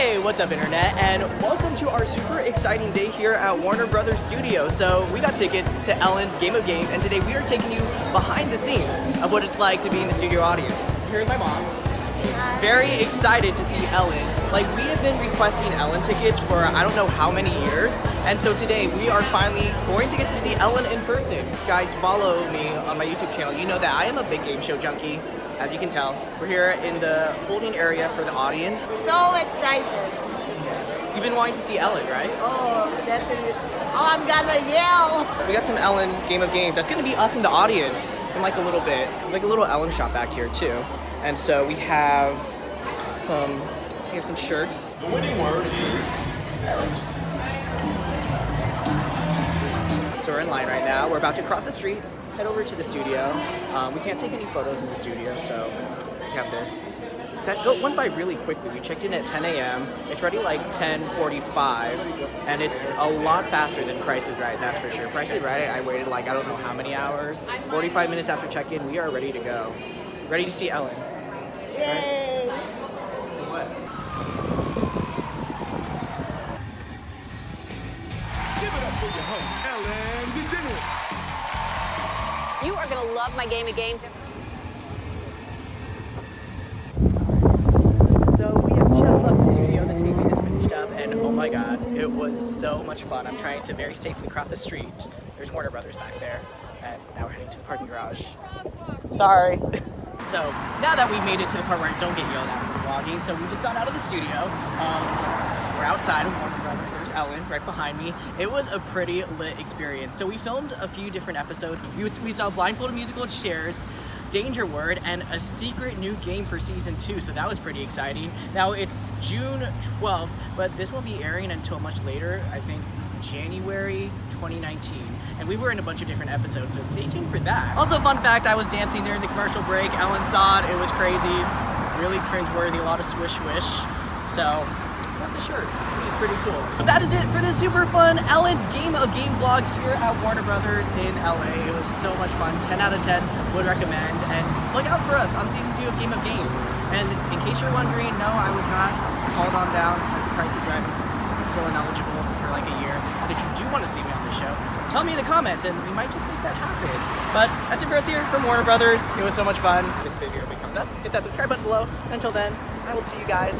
Hey, what's up internet, and welcome to our super exciting day here at Warner Brothers Studio. So we got tickets to Ellen's Game of Games, and today we are taking you behind the scenes of what it's like to be in the studio audience. Here's my mom. Very excited to see Ellen. Like, we have been requesting Ellen tickets for I don't know how many years, and so today we are finally going to get to see Ellen in person. Guys, follow me on my YouTube channel. You know that I am a big game show junkie, as you can tell. We're here in the holding area for the audience. So excited. You've been wanting to see Ellen, right? Oh, definitely. Oh, I'm gonna yell. We got some Ellen Game of Games. That's gonna be us in the audience in like a little bit. There's like a little Ellen shop back here too. And so we have some shirts. The winning word is So we're in line right now. We're about to cross the street, head over to the studio. We can't take any photos in the studio, so we have this. It went by really quickly. We checked in at 10 a.m. It's ready like 10:45, and it's a lot faster than Price is Right, that's for sure. Price is Right, I waited like I don't know how many hours. 45 minutes after check-in, we are ready to go. Ready to see Ellen. Yay. What? give it up for your host, Ellen DeGeneres. You are going to love my game of games. So we have just left the studio, the TV is finished up, and oh my god, it was so much fun. I'm trying to very safely cross the street. There's Warner Brothers back there, and now we're heading to the parking garage. Sorry. So now that we made it to the part where I don't get yelled at for vlogging, so we just got out of the studio. We're outside of Warner Brothers. There's Ellen right behind me. It was a pretty lit experience. So we filmed a few different episodes. We saw blindfolded musical chairs, Danger Word, and a secret new game for season 2, so that was pretty exciting. Now it's June 12th, but this won't be airing until much later, I think January 2019. And we were in a bunch of different episodes, so stay tuned for that. Also, fun fact, I was dancing during the commercial break. Ellen saw it, it was crazy, really cringeworthy, a lot of swish swish. So, got the shirt, which is pretty cool. But that is it for this super fun Ellen's Game of Game vlogs here at Warner Brothers in LA. It was so much fun, 10 out of 10, would recommend. And look out for us on season 2 of Game of Games. And in case you're wondering, no, I was not called on down at the Price is Right. I'm still ineligible for like a year. But if you do want to see me on the show, tell me in the comments and we might just make that happen. But that's it for us here from Warner Brothers. It was so much fun. This video becomes up. Hit that subscribe button below. Until then, I will see you guys